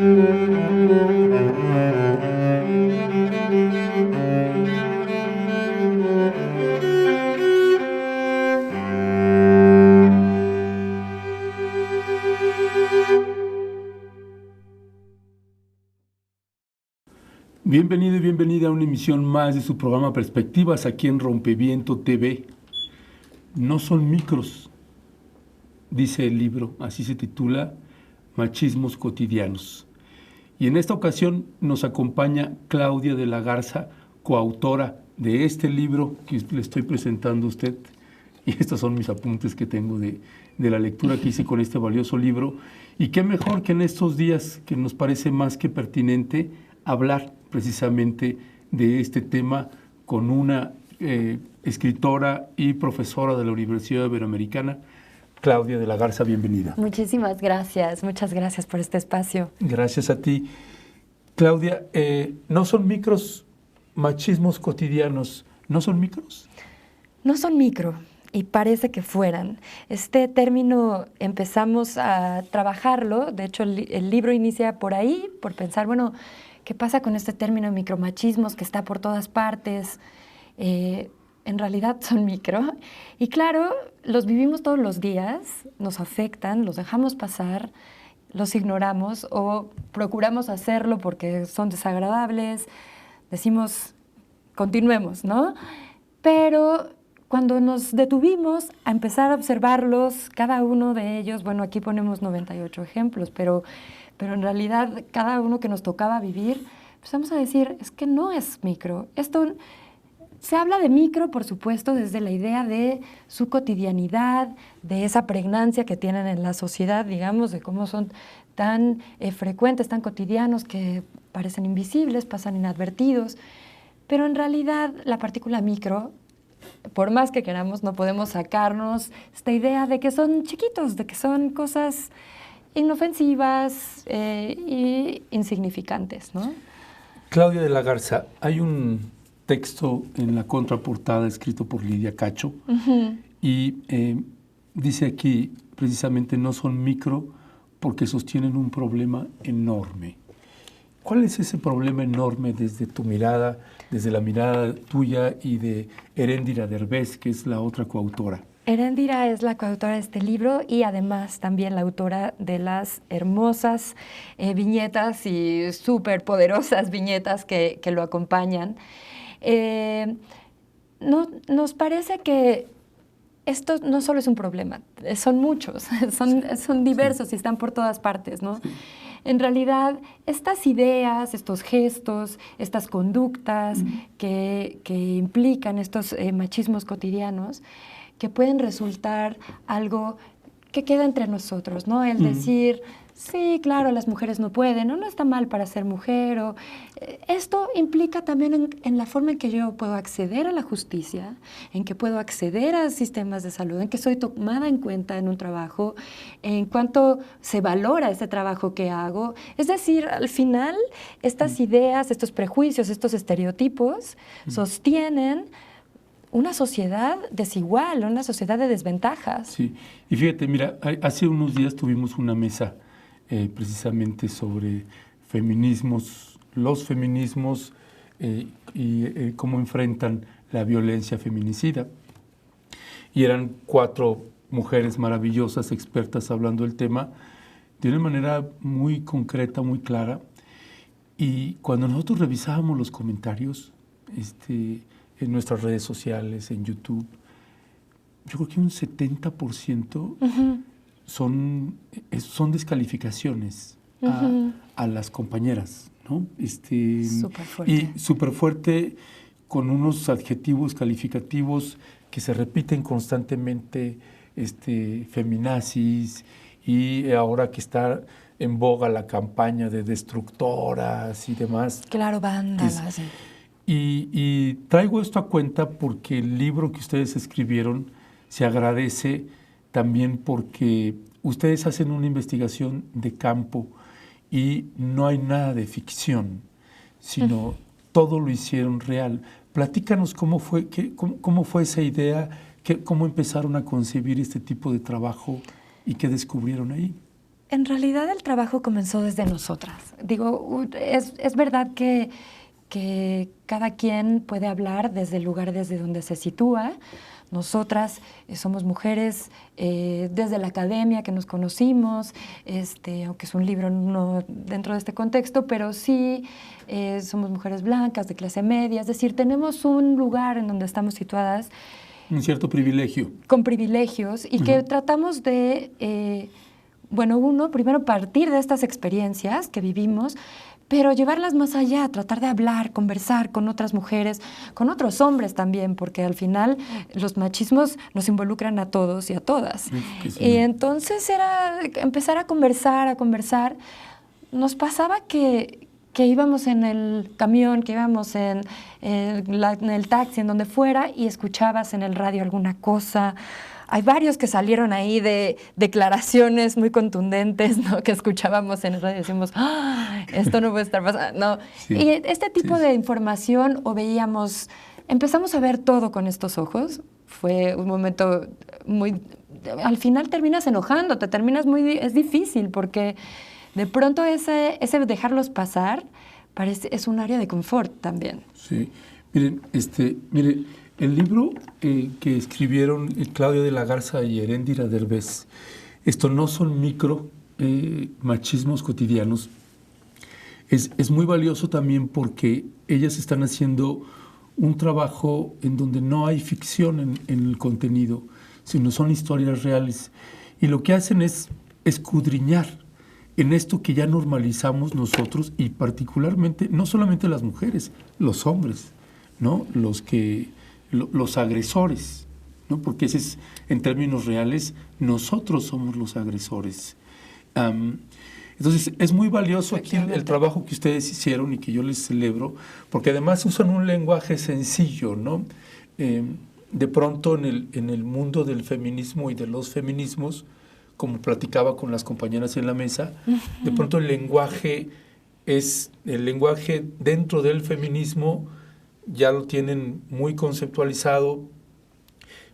Bienvenido y bienvenida a una emisión más de su programa Perspectivas aquí en Rompeviento TV. No son micros, dice el libro, así se titula, Machismos Cotidianos. Y en esta ocasión nos acompaña Claudia de la Garza, coautora de este libro que le estoy presentando a usted. Y estos son mis apuntes que tengo de la lectura que hice con este valioso libro. Y qué mejor que en estos días que nos parece más que pertinente hablar precisamente de este tema con una escritora y profesora de la Universidad Iberoamericana, Claudia de la Garza. Bienvenida. Muchísimas gracias, muchas gracias por este espacio. Gracias a ti. Claudia, ¿no son micros machismos cotidianos? ¿No son micros? No son micro, y parece que fueran. Este término empezamos a trabajarlo, de hecho el libro inicia por ahí, por pensar, bueno, ¿qué pasa con este término de micromachismos que está por todas partes? En realidad son micro. Y claro, los vivimos todos los días, nos afectan, los dejamos pasar, los ignoramos o procuramos hacerlo porque son desagradables. Decimos, continuemos, ¿no? Pero cuando nos detuvimos a empezar a observarlos, cada uno de ellos, bueno, aquí ponemos 98 ejemplos, pero en realidad cada uno que nos tocaba vivir, pues vamos a decir, es que no es micro. Esto se habla de micro, por supuesto, desde la idea de su cotidianidad, de esa pregnancia que tienen en la sociedad, digamos, de cómo son tan frecuentes, tan cotidianos, que parecen invisibles, pasan inadvertidos. Pero en realidad la partícula micro, por más que queramos, no podemos sacarnos esta idea de que son chiquitos, de que son cosas inofensivas y insignificantes, ¿no? Claudia de la Garza, hay un texto en la contraportada escrito por Lidia Cacho y dice aquí precisamente no son micro porque sostienen un problema enorme. ¿Cuál es ese problema enorme desde tu mirada, desde la mirada tuya y de Heréndira Derbez, que es la otra coautora? Heréndira es la coautora de este libro y además también la autora de las hermosas viñetas y súper poderosas viñetas que lo acompañan. Nos parece que esto no solo es un problema, son muchos, son diversos y están por todas partes, ¿no? Sí. En realidad, estas ideas, estos gestos, estas conductas que implican estos machismos cotidianos, que pueden resultar algo que queda entre nosotros, ¿no? El decir, sí, claro, las mujeres no pueden, o no está mal para ser mujer, o esto implica también en la forma en que yo puedo acceder a la justicia, en que puedo acceder a sistemas de salud, en que soy tomada en cuenta en un trabajo, en cuánto se valora ese trabajo que hago. Es decir, al final, estas ideas, estos prejuicios, estos estereotipos sostienen una sociedad desigual, una sociedad de desventajas. Sí, y fíjate, mira, hace unos días tuvimos una mesa precisamente sobre feminismos, los feminismos y cómo enfrentan la violencia feminicida. Y eran 4 mujeres maravillosas, expertas, hablando del tema de una manera muy concreta, muy clara. Y cuando nosotros revisábamos los comentarios, en nuestras redes sociales, en YouTube, yo creo que un 70% son descalificaciones a las compañeras, ¿no? Súper fuerte. Y súper fuerte, con unos adjetivos calificativos que se repiten constantemente, feminazis, y ahora que está en boga la campaña de destructoras y demás. Claro, vándalas. Y traigo esto a cuenta porque el libro que ustedes escribieron se agradece también porque ustedes hacen una investigación de campo y no hay nada de ficción, sino todo lo hicieron real. Platícanos cómo fue esa idea, cómo empezaron a concebir este tipo de trabajo y qué descubrieron ahí. En realidad el trabajo comenzó desde nosotras. Digo, es verdad que cada quien puede hablar desde el lugar desde donde se sitúa. Nosotras somos mujeres desde la academia que nos conocimos, aunque es un libro no dentro de este contexto, pero sí somos mujeres blancas de clase media, es decir, tenemos un lugar en donde estamos situadas. Un cierto privilegio. Con privilegios y que tratamos de, primero partir de estas experiencias que vivimos, pero llevarlas más allá, tratar de hablar, conversar con otras mujeres, con otros hombres también, porque al final los machismos nos involucran a todos y a todas. Sí. Y entonces era empezar a conversar. Nos pasaba que íbamos en el camión, que íbamos en el taxi, en donde fuera, y escuchabas en el radio alguna cosa. Hay varios que salieron ahí de declaraciones muy contundentes, ¿no? Que escuchábamos en el radio y decimos, esto no puede estar pasando. No. Sí. Y este tipo de información empezamos a ver todo con estos ojos. Fue un momento muy... Al final terminas enojándote, es difícil porque de pronto ese dejarlos pasar es un área de confort también. Sí. Miren, el libro que escribieron Claudia de la Garza y Heréndira Derbez, esto no son machismos cotidianos, es muy valioso también porque ellas están haciendo un trabajo en donde no hay ficción en el contenido, sino son historias reales. Y lo que hacen es escudriñar en esto que ya normalizamos nosotros y particularmente, no solamente las mujeres, los hombres, ¿no? Los agresores, ¿no? Porque ese es, en términos reales, nosotros somos los agresores. Entonces, es muy valioso aquí el trabajo que ustedes hicieron y que yo les celebro, porque además usan un lenguaje sencillo, ¿no? De pronto en el mundo del feminismo y de los feminismos, como platicaba con las compañeras en la mesa, de pronto el lenguaje dentro del feminismo ya lo tienen muy conceptualizado,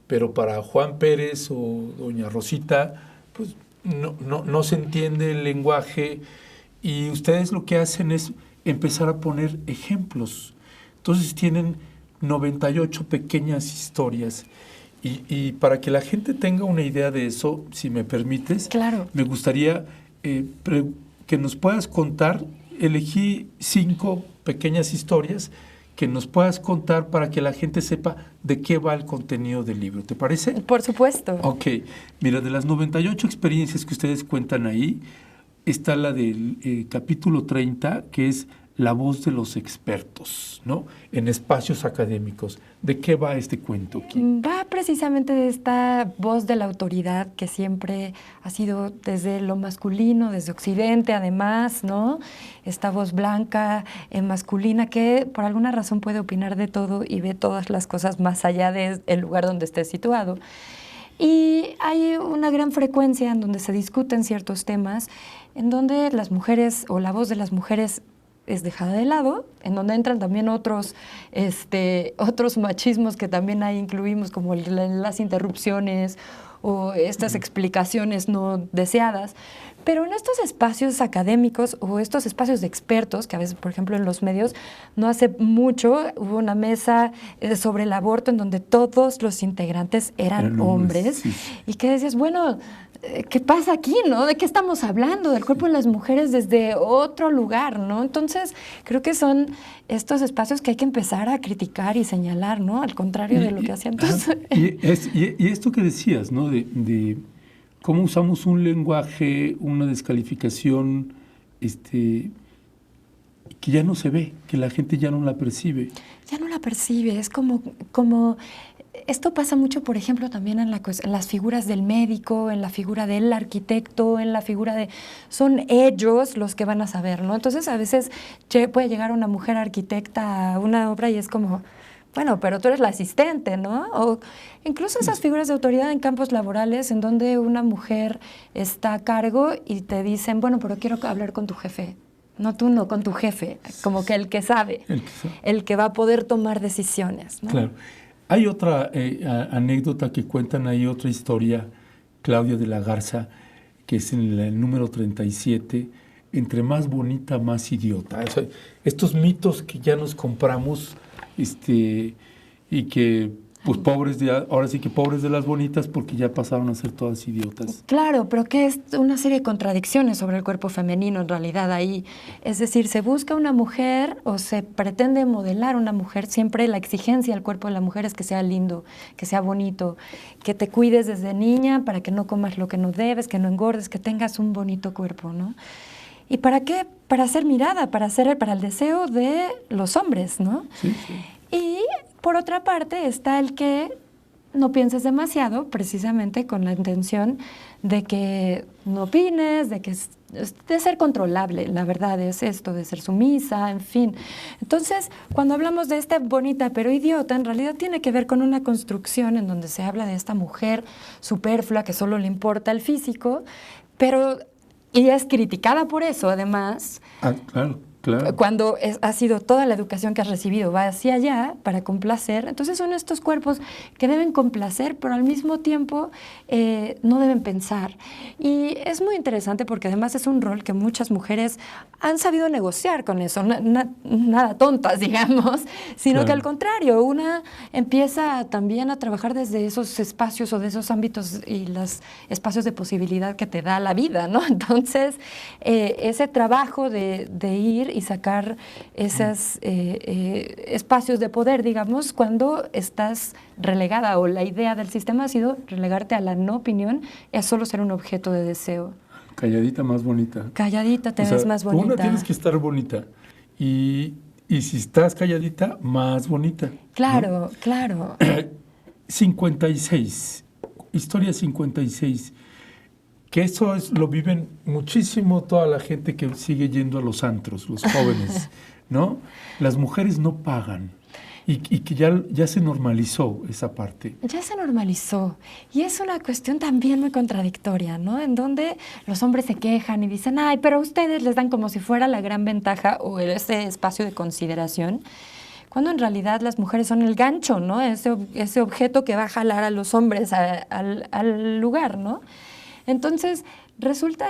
pero para Juan Pérez o doña Rosita, pues no se entiende el lenguaje y ustedes lo que hacen es empezar a poner ejemplos. Entonces tienen 98 pequeñas historias y para que la gente tenga una idea de eso, si me permites, claro, me gustaría que nos puedas contar, elegí 5 pequeñas historias que nos puedas contar para que la gente sepa de qué va el contenido del libro. ¿Te parece? Por supuesto. Ok. Mira, de las 98 experiencias que ustedes cuentan ahí, está la del capítulo 30, que es la voz de los expertos, ¿no? En espacios académicos. ¿De qué va este cuento aquí? Va precisamente de esta voz de la autoridad que siempre ha sido desde lo masculino, desde Occidente además, ¿no? Esta voz blanca, masculina, que por alguna razón puede opinar de todo y ve todas las cosas más allá del lugar donde esté situado. Y hay una gran frecuencia en donde se discuten ciertos temas, en donde las mujeres o la voz de las mujeres es dejada de lado, en donde entran también otros machismos que también ahí incluimos, como las interrupciones o estas explicaciones no deseadas. Pero en estos espacios académicos o estos espacios de expertos, que a veces, por ejemplo, en los medios, no hace mucho hubo una mesa sobre el aborto en donde todos los integrantes eran hombres, sí. Y que decías, bueno, ¿qué pasa aquí, no? ¿De qué estamos hablando? Del cuerpo de las mujeres desde otro lugar, ¿no? Entonces, creo que son estos espacios que hay que empezar a criticar y señalar, ¿no? Al contrario de lo que hacían entonces. Y esto que decías, ¿no? De cómo usamos un lenguaje, una descalificación, que ya no se ve, que la gente ya no la percibe. Ya no la percibe, es como esto pasa mucho, por ejemplo, también en las figuras del médico, en la figura del arquitecto, en la figura de... Son ellos los que van a saber, ¿no? Entonces, a veces puede llegar una mujer arquitecta a una obra y es como... Bueno, pero tú eres la asistente, ¿no? O incluso esas figuras de autoridad en campos laborales en donde una mujer está a cargo y te dicen, bueno, pero quiero hablar con tu jefe. No tú, no, con tu jefe. Como que el que sabe. El que va a poder tomar decisiones, ¿no? Claro. Hay otra anécdota que cuentan ahí, otra historia, Claudia de la Garza, que es en el número 37, entre más bonita, más idiota. O sea, estos mitos que ya nos compramos, y que, pues ahora sí que pobres de las bonitas, porque ya pasaron a ser todas idiotas. Claro, pero que es una serie de contradicciones sobre el cuerpo femenino en realidad ahí. Es decir, se busca una mujer o se pretende modelar una mujer, siempre la exigencia al cuerpo de la mujer es que sea lindo, que sea bonito, que te cuides desde niña para que no comas lo que no debes, que no engordes, que tengas un bonito cuerpo, ¿no? ¿Y para qué? Para ser mirada, para el deseo de los hombres, ¿no? Sí, sí. Y por otra parte está el que no pienses demasiado, precisamente con la intención de que no opines, de ser controlable, la verdad es esto, de ser sumisa, en fin. Entonces, cuando hablamos de esta bonita pero idiota, en realidad tiene que ver con una construcción en donde se habla de esta mujer superflua que solo le importa el físico, pero y es criticada por eso, además. Ah, claro. Claro. Cuando ha sido toda la educación que has recibido va hacia allá para complacer, entonces son estos cuerpos que deben complacer, pero al mismo tiempo no deben pensar. Y es muy interesante porque además es un rol que muchas mujeres han sabido negociar con eso, nada tontas, digamos, sino que al contrario, una empieza también a trabajar desde esos espacios o de esos ámbitos y los espacios de posibilidad que te da la vida, ¿no? Entonces, ese trabajo de ir y sacar esos espacios de poder, digamos, cuando estás relegada o la idea del sistema ha sido relegarte a la no opinión, es solo ser un objeto de deseo. Calladita más bonita. Calladita te ves más bonita. Una tienes que estar bonita y si estás calladita, más bonita. Claro, ¿no? claro. 56, historia 56. Que eso lo viven muchísimo toda la gente que sigue yendo a los antros, los jóvenes, ¿no? Las mujeres no pagan y que ya se normalizó esa parte. Ya se normalizó y es una cuestión también muy contradictoria, ¿no? En donde los hombres se quejan y dicen, ay, pero a ustedes les dan como si fuera la gran ventaja o ese espacio de consideración, cuando en realidad las mujeres son el gancho, ¿no? Ese objeto que va a jalar a los hombres al lugar, ¿no? Entonces, resulta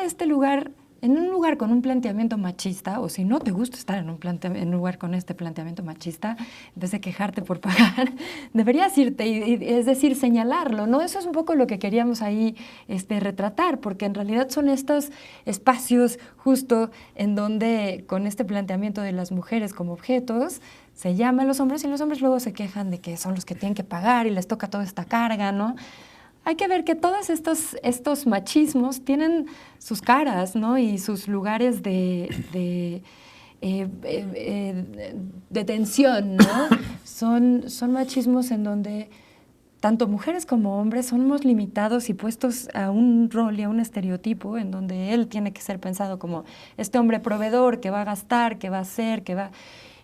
en un lugar con un planteamiento machista, o si no te gusta estar en un lugar con este planteamiento machista, en vez de quejarte por pagar, deberías irte, es decir, señalarlo, ¿no? Eso es un poco lo que queríamos ahí retratar, porque en realidad son estos espacios justo en donde con este planteamiento de las mujeres como objetos, se llama a los hombres y los hombres luego se quejan de que son los que tienen que pagar y les toca toda esta carga, ¿no? Hay que ver que todos estos machismos tienen sus caras, ¿no? Y sus lugares de tensión, ¿no? Son machismos en donde tanto mujeres como hombres somos limitados y puestos a un rol y a un estereotipo en donde él tiene que ser pensado como este hombre proveedor que va a gastar, que va a hacer, que va...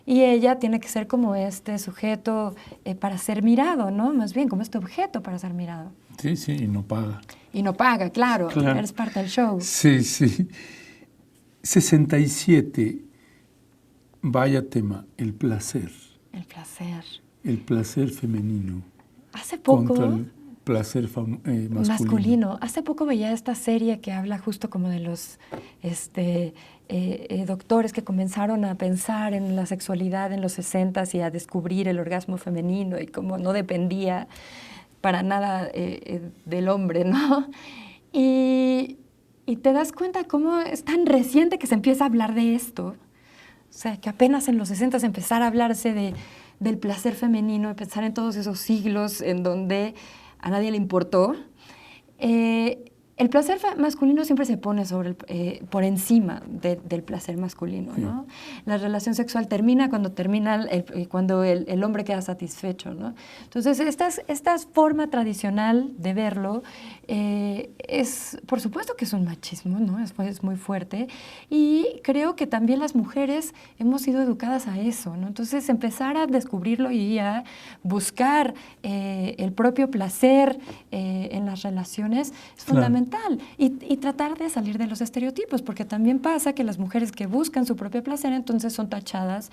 Y ella tiene que ser como este sujeto para ser mirado, ¿no? Más bien como este objeto para ser mirado. Sí, sí, y no paga. Y no paga, claro. Eres parte del show. Sí, sí. 67. Vaya tema, el placer. El placer. El placer femenino. Hace poco... Contra el placer masculino. Hace poco veía esta serie que habla justo como de los doctores que comenzaron a pensar en la sexualidad en los 60s y a descubrir el orgasmo femenino y cómo no dependía para nada del hombre, ¿no? Y te das cuenta cómo es tan reciente que se empieza a hablar de esto. O sea, que apenas en los 60s empezara a hablarse del placer femenino, de pensar en todos esos siglos en donde a nadie le importó. El placer masculino siempre se pone por encima del placer masculino, ¿no? Sí. La relación sexual termina cuando el hombre queda satisfecho, ¿no? Entonces, esta forma tradicional de verlo es, por supuesto que es un machismo, ¿no? Es muy fuerte y creo que también las mujeres hemos sido educadas a eso, ¿no? Entonces, empezar a descubrirlo y a buscar el propio placer en las relaciones es fundamental. Y tratar de salir de los estereotipos, porque también pasa que las mujeres que buscan su propio placer entonces son tachadas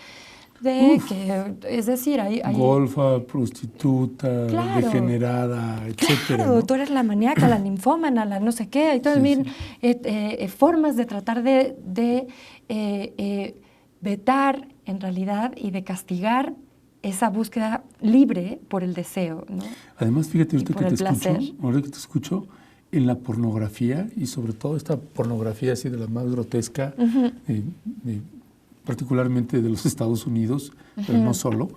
es decir, hay golfa, prostituta, claro, degenerada, etcétera. Claro, ¿no? tú eres la maníaca, la ninfómana, la no sé qué, hay todas formas de tratar de vetar en realidad y de castigar esa búsqueda libre por el deseo, ¿no? Además, fíjate, ahorita que te escucho, en la pornografía, y sobre todo esta pornografía así de la más grotesca, particularmente de los Estados Unidos, pero no solo,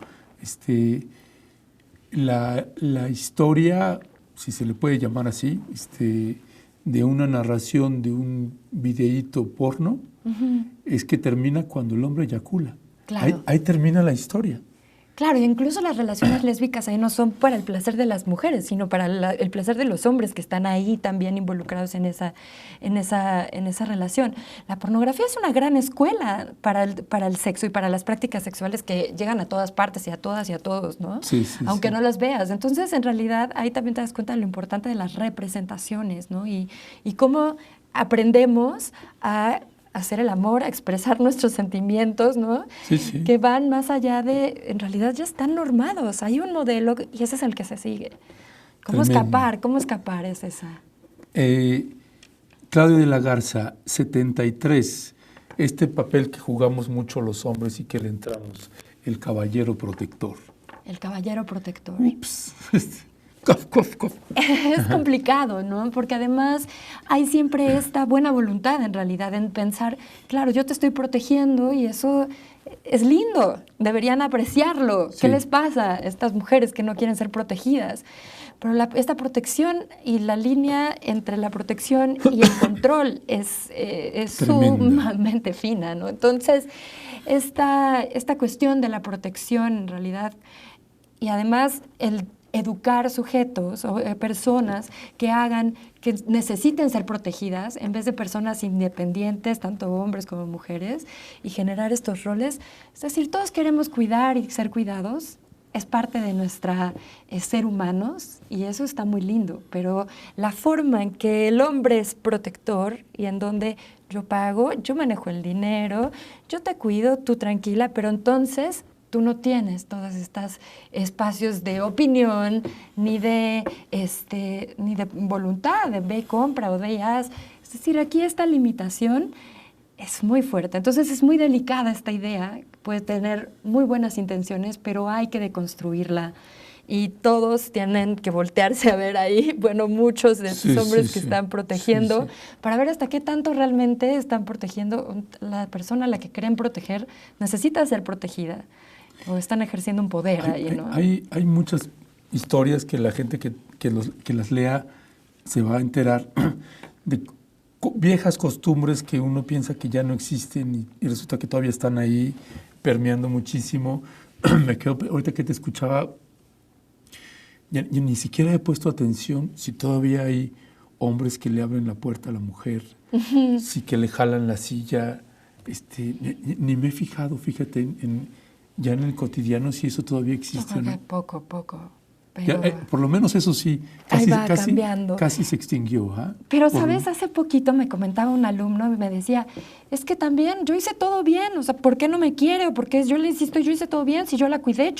la historia, si se le puede llamar así, de una narración de un videíto porno, es que termina cuando el hombre eyacula. Claro. Ahí termina la historia. Claro, y incluso las relaciones lésbicas ahí no son para el placer de las mujeres, sino para el placer de los hombres que están ahí también involucrados en esa relación. La pornografía es una gran escuela para el sexo y para las prácticas sexuales que llegan a todas partes y a todas y a todos, ¿no? Sí, aunque sí. no las veas. Entonces, en realidad, ahí también te das cuenta de lo importante de las representaciones, ¿no? Y cómo aprendemos a hacer el amor, a expresar nuestros sentimientos, ¿no? Sí, sí. Que van más allá en realidad ya están normados. Hay un modelo y ese es el que se sigue. ¿Cómo escapar? ¿Cómo escapar es esa? Claudio de la Garza, 73. Este papel que jugamos mucho los hombres y que le entramos, el caballero protector. El caballero protector. Ups. Es complicado, ¿no? Porque además hay siempre esta buena voluntad en realidad en pensar, claro, yo te estoy protegiendo y eso es lindo, deberían apreciarlo. Sí. ¿Qué les pasa a estas mujeres que no quieren ser protegidas? Pero esta protección y la línea entre la protección y el control es sumamente fina, ¿no? Entonces, esta cuestión de la protección en realidad, y además el educar sujetos o personas que necesiten ser protegidas en vez de personas independientes, tanto hombres como mujeres, y generar estos roles. Es decir, todos queremos cuidar y ser cuidados, es parte de nuestra ser humanos y eso está muy lindo, pero la forma en que el hombre es protector y en donde yo pago, yo manejo el dinero, yo te cuido, tú tranquila, pero entonces tú no tienes todos estos espacios de opinión, ni de voluntad, de ve y compra o ve y haz. Es decir, aquí esta limitación es muy fuerte. Entonces es muy delicada esta idea, puede tener muy buenas intenciones, pero hay que deconstruirla. Y todos tienen que voltearse a ver ahí, bueno, muchos de estos hombres que están protegiendo, para ver hasta qué tanto realmente están protegiendo. La persona a la que creen proteger necesita ser protegida. O están ejerciendo un poder ahí, ¿no? Hay muchas historias que la gente que las lea se va a enterar de viejas costumbres que uno piensa que ya no existen y resulta que todavía están ahí permeando muchísimo. Me quedo, ahorita que te escuchaba, yo ni siquiera he puesto atención si todavía hay hombres que le abren la puerta a la mujer, si que le jalan la silla. Ni me he fijado, fíjate, ya en el cotidiano si eso todavía existe. Yo creo que poco. Pero ya, por lo menos eso sí, casi se extinguió. ¿Ah? Pero, ¿sabes? Hace poquito me comentaba un alumno y me decía, es que también yo hice todo bien, o sea, ¿por qué no me quiere? O porque yo le insisto, yo hice todo bien, si yo la cuidé,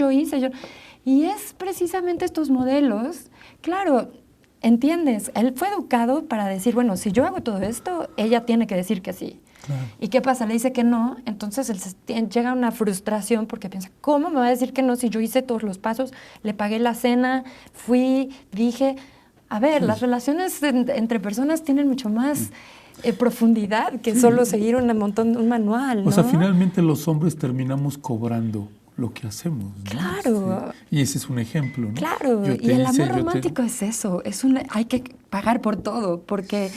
Y es precisamente estos modelos, claro, ¿entiendes? Él fue educado para decir, bueno, si yo hago todo esto, ella tiene que decir que sí. Claro. ¿Y qué pasa? Le dice que no, entonces llega una frustración porque piensa, ¿cómo me va a decir que no si yo hice todos los pasos, le pagué la cena, fui, dije? A ver, las relaciones entre personas tienen mucho más profundidad que solo seguir un manual, ¿no? O sea, finalmente los hombres terminamos cobrando lo que hacemos, ¿no? Claro. Y ese es un ejemplo, ¿no? Claro, y el amor romántico es eso, hay que pagar por todo, porque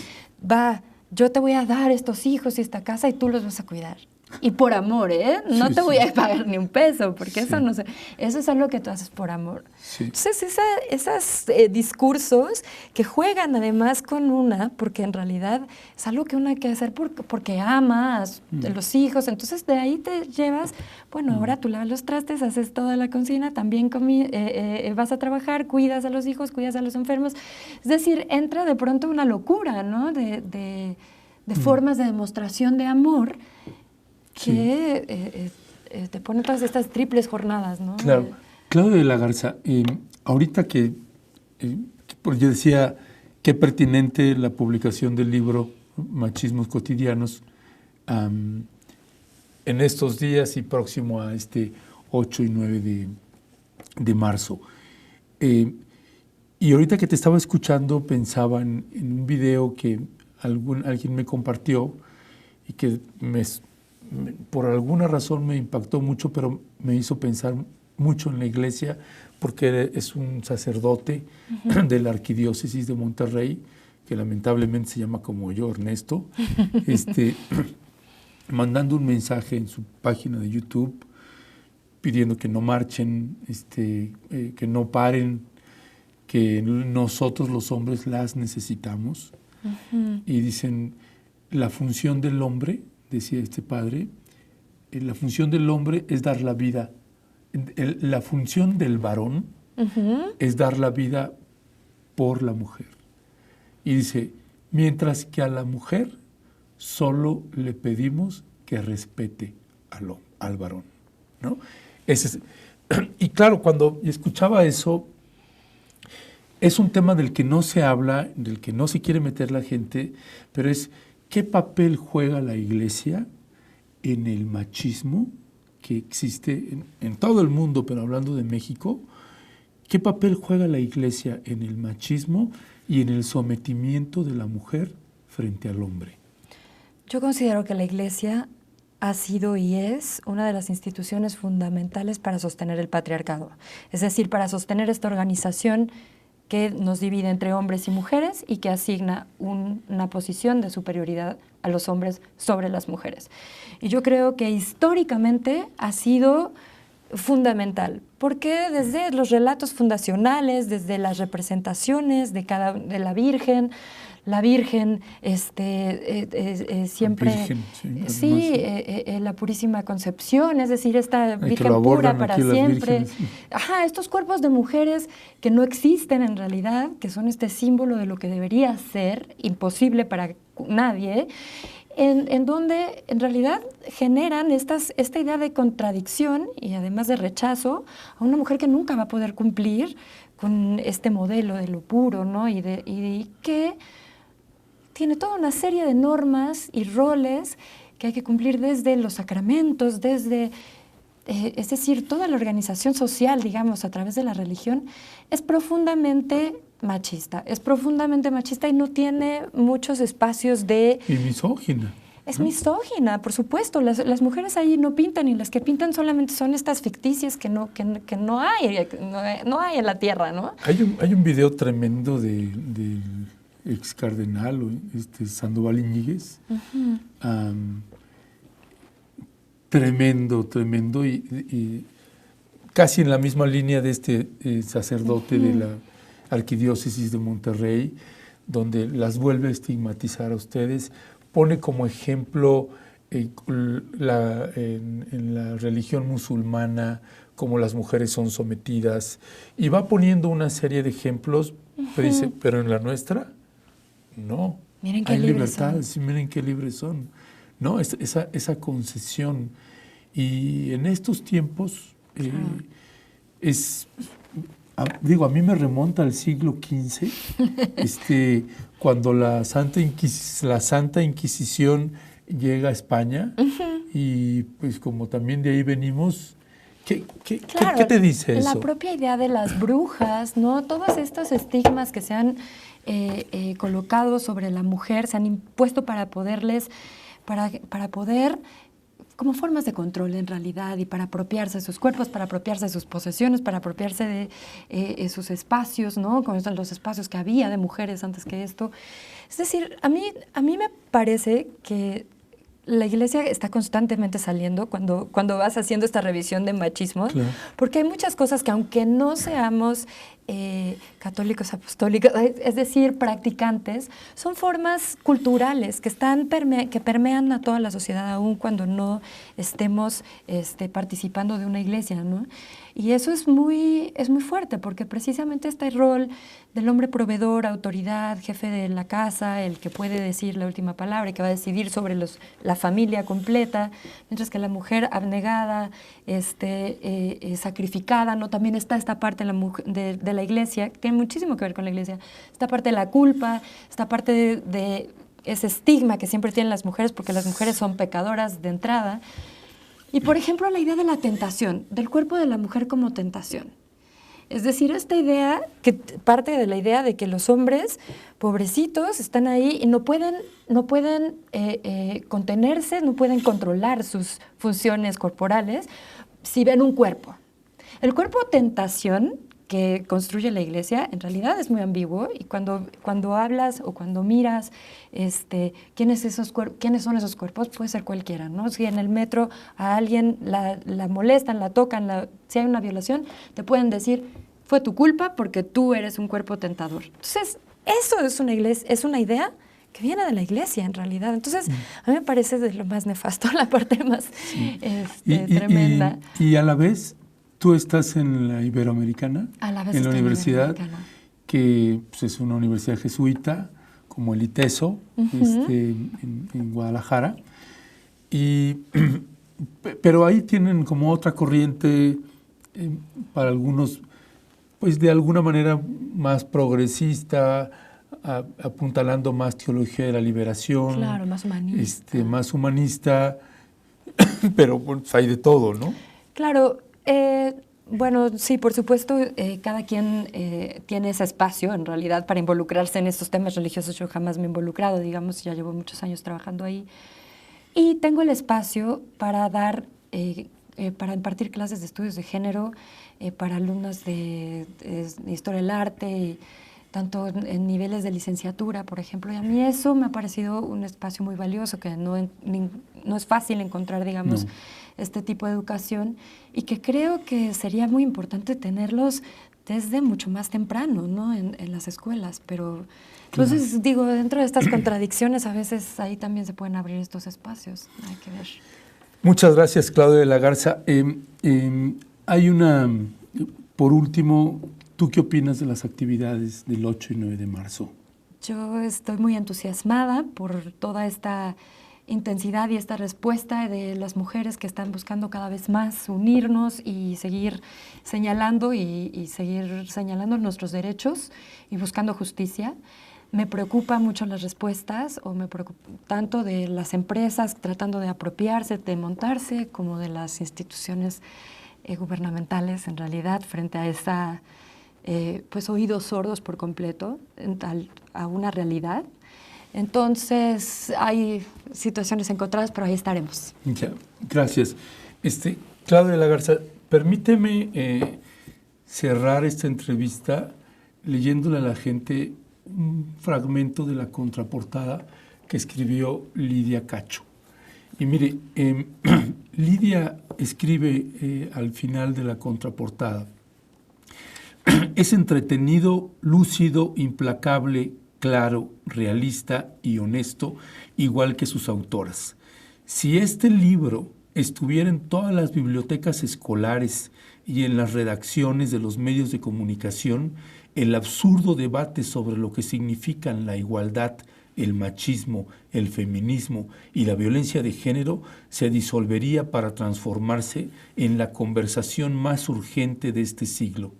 yo te voy a dar estos hijos y esta casa y tú los vas a cuidar. Y por amor, ¿eh? No te voy a pagar ni un peso, porque eso no sé. Eso es algo que tú haces por amor. Sí. Entonces, esos discursos que juegan además con porque en realidad es algo que uno hay que hacer porque amas los hijos. Entonces, de ahí te llevas, bueno, ahora tú lavas los trastes, haces toda la cocina, también vas a trabajar, cuidas a los hijos, cuidas a los enfermos. Es decir, entra de pronto una locura, ¿no? De formas de demostración de amor que te pone todas estas triples jornadas, ¿no? Claro. Claudio de la Garza, ahorita que pues yo decía qué pertinente la publicación del libro Machismos Cotidianos en estos días y próximo a este 8 y 9 de marzo. Y ahorita que te estaba escuchando pensaba en un video que alguien me compartió y que por alguna razón me impactó mucho, pero me hizo pensar mucho en la iglesia, porque es un sacerdote de la Arquidiócesis de Monterrey, que lamentablemente se llama como yo, Ernesto, mandando un mensaje en su página de YouTube pidiendo que no marchen, que no paren, que nosotros los hombres las necesitamos. Y dicen, la función del hombre, decía este padre, la función del hombre es dar la vida. La función del varón es dar la vida por la mujer. Y dice, mientras que a la mujer solo le pedimos que respete al varón, ¿no? Y claro, cuando escuchaba eso, es un tema del que no se habla, del que no se quiere meter la gente, pero es ¿qué papel juega la iglesia en el machismo que existe en todo el mundo, pero hablando de México? ¿Qué papel juega la iglesia en el machismo y en el sometimiento de la mujer frente al hombre? Yo considero que la iglesia ha sido y es una de las instituciones fundamentales para sostener el patriarcado, es decir, para sostener esta organización que nos divide entre hombres y mujeres y que asigna una posición de superioridad a los hombres sobre las mujeres. Y yo creo que históricamente ha sido fundamental, porque desde los relatos fundacionales, desde las representaciones de la Virgen, la Virgen siempre... La Purísima Concepción, es decir, esta Virgen pura para siempre. Estos cuerpos de mujeres que no existen en realidad, que son este símbolo de lo que debería ser, imposible para nadie, en donde en realidad generan esta idea de contradicción y además de rechazo a una mujer que nunca va a poder cumplir con este modelo de lo puro, ¿no? Y que tiene toda una serie de normas y roles que hay que cumplir desde los sacramentos, es decir, toda la organización social, digamos, a través de la religión, es profundamente machista y no tiene muchos espacios de... Y misógina. Es misógina, por supuesto. Las mujeres ahí no pintan y las que pintan solamente son estas ficticias que no hay en la tierra, ¿no? Hay un video tremendo del ex cardenal, Sandoval Iñiguez. Tremendo y casi en la misma línea de este sacerdote de la Arquidiócesis de Monterrey, donde las vuelve a estigmatizar a ustedes, pone como ejemplo en la religión musulmana cómo las mujeres son sometidas, y va poniendo una serie de ejemplos, pero dice, pero en la nuestra, no, miren qué hay libres libertad, son. sí, miren qué libres son, ¿no? Esa concesión. Y en estos tiempos a mí me remonta al siglo XV, cuando la Santa Inquisición llega a España, y pues como también de ahí venimos, ¿qué te dice eso? La propia idea de las brujas, ¿no? Todos estos estigmas que se han colocado sobre la mujer, se han impuesto para poder, como formas de control en realidad, y para apropiarse de sus cuerpos, para apropiarse de sus posesiones, para apropiarse de sus espacios, ¿no? Como los espacios que había de mujeres antes que esto. Es decir, a mí me parece que la iglesia está constantemente saliendo cuando vas haciendo esta revisión de machismo, claro, porque hay muchas cosas que aunque no seamos católicos apostólicos, es decir, practicantes, son formas culturales que que permean a toda la sociedad, aun cuando no estemos participando de una iglesia, ¿no? Y eso es muy fuerte, porque precisamente este rol del hombre proveedor, autoridad, jefe de la casa, el que puede decir la última palabra, y que va a decidir sobre la familia completa, mientras que la mujer abnegada, sacrificada, ¿no? También está esta parte de la iglesia, que tiene muchísimo que ver con la iglesia, esta parte de la culpa, esta parte de ese estigma que siempre tienen las mujeres, porque las mujeres son pecadoras de entrada. Y, por ejemplo, la idea de la tentación, del cuerpo de la mujer como tentación. Es decir, esta idea, que parte de la idea de que los hombres, pobrecitos, están ahí y no pueden contenerse, no pueden controlar sus funciones corporales si ven un cuerpo. El cuerpo tentación que construye la iglesia en realidad es muy ambiguo, y cuando hablas o cuando miras quiénes son esos cuerpos, puede ser cualquiera, ¿no? Si en el metro a alguien la molestan, la tocan, si hay una violación, te pueden decir, fue tu culpa porque tú eres un cuerpo tentador. Entonces, eso es una idea que viene de la iglesia en realidad. Entonces, a mí me parece de lo más nefasto, la parte más tremenda. Y a la vez, tú estás en la Iberoamericana, en la universidad, que pues, es una universidad jesuita, como el ITESO, en Guadalajara. Pero ahí tienen como otra corriente, para algunos, pues de alguna manera más progresista, apuntalando más teología de la liberación. Claro, más humanista. Más humanista, pero pues, hay de todo, ¿no? Claro. Bueno, sí, por supuesto, cada quien tiene ese espacio, en realidad, para involucrarse en estos temas religiosos. Yo jamás me he involucrado, digamos, ya llevo muchos años trabajando ahí. Y tengo el espacio para para impartir clases de estudios de género para alumnos de Historia del Arte, y tanto en niveles de licenciatura, por ejemplo. Y a mí eso me ha parecido un espacio muy valioso, que no es fácil encontrar, digamos, este tipo de educación, y que creo que sería muy importante tenerlos desde mucho más temprano, ¿no? En las escuelas. Pero entonces, digo, dentro de estas contradicciones, a veces ahí también se pueden abrir estos espacios. Hay que ver. Muchas gracias, Claudia de la Garza. Por último, ¿tú qué opinas de las actividades del 8 y 9 de marzo? Yo estoy muy entusiasmada por toda esta intensidad y esta respuesta de las mujeres que están buscando cada vez más unirnos y seguir señalando y seguir señalando nuestros derechos y buscando justicia. Me preocupan mucho las respuestas, o me preocupa tanto de las empresas tratando de apropiarse, de montarse, como de las instituciones gubernamentales, en realidad, frente a esa pues oídos sordos por completo a una realidad. Entonces, hay situaciones encontradas, pero ahí estaremos. Ya, gracias. Claudia de la Garza, permíteme cerrar esta entrevista leyéndole a la gente un fragmento de la contraportada que escribió Lidia Cacho. Y mire, Lidia escribe al final de la contraportada: es entretenido, lúcido, implacable, claro, realista y honesto, igual que sus autoras. Si este libro estuviera en todas las bibliotecas escolares y en las redacciones de los medios de comunicación, el absurdo debate sobre lo que significan la igualdad, el machismo, el feminismo y la violencia de género se disolvería para transformarse en la conversación más urgente de este siglo.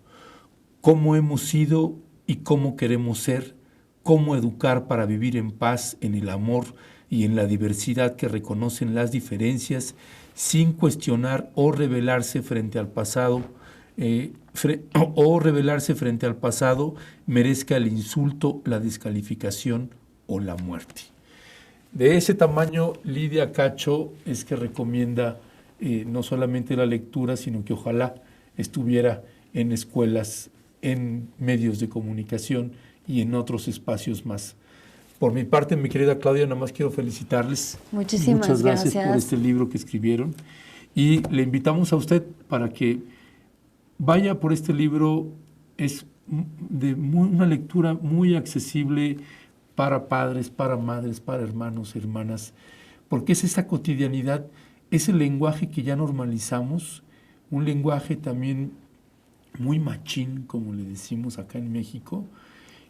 ¿Cómo hemos sido y cómo queremos ser? ¿Cómo educar para vivir en paz, en el amor y en la diversidad que reconocen las diferencias, sin cuestionar o rebelarse frente al pasado? Merezca el insulto, la descalificación o la muerte. De ese tamaño, Lidia Cacho es que recomienda no solamente la lectura, sino que ojalá estuviera en escuelas, en medios de comunicación y en otros espacios más. Por mi parte, mi querida Claudia, nada más quiero felicitarles. Muchas gracias por este libro que escribieron, y le invitamos a usted para que vaya por este libro. Es una lectura muy accesible para padres, para madres, para hermanos, hermanas, porque es esa cotidianidad, ese lenguaje que ya normalizamos, un lenguaje también muy machín, como le decimos acá en México,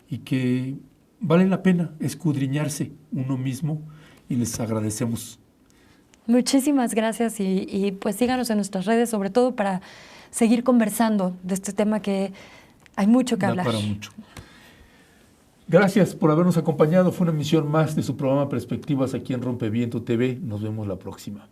y que vale la pena escudriñarse uno mismo, y les agradecemos. Muchísimas gracias y pues síganos en nuestras redes, sobre todo para seguir conversando de este tema que hay mucho que Da hablar. para mucho. Gracias por habernos acompañado. Fue una emisión más de su programa Perspectivas aquí en Rompeviento TV. Nos vemos la próxima.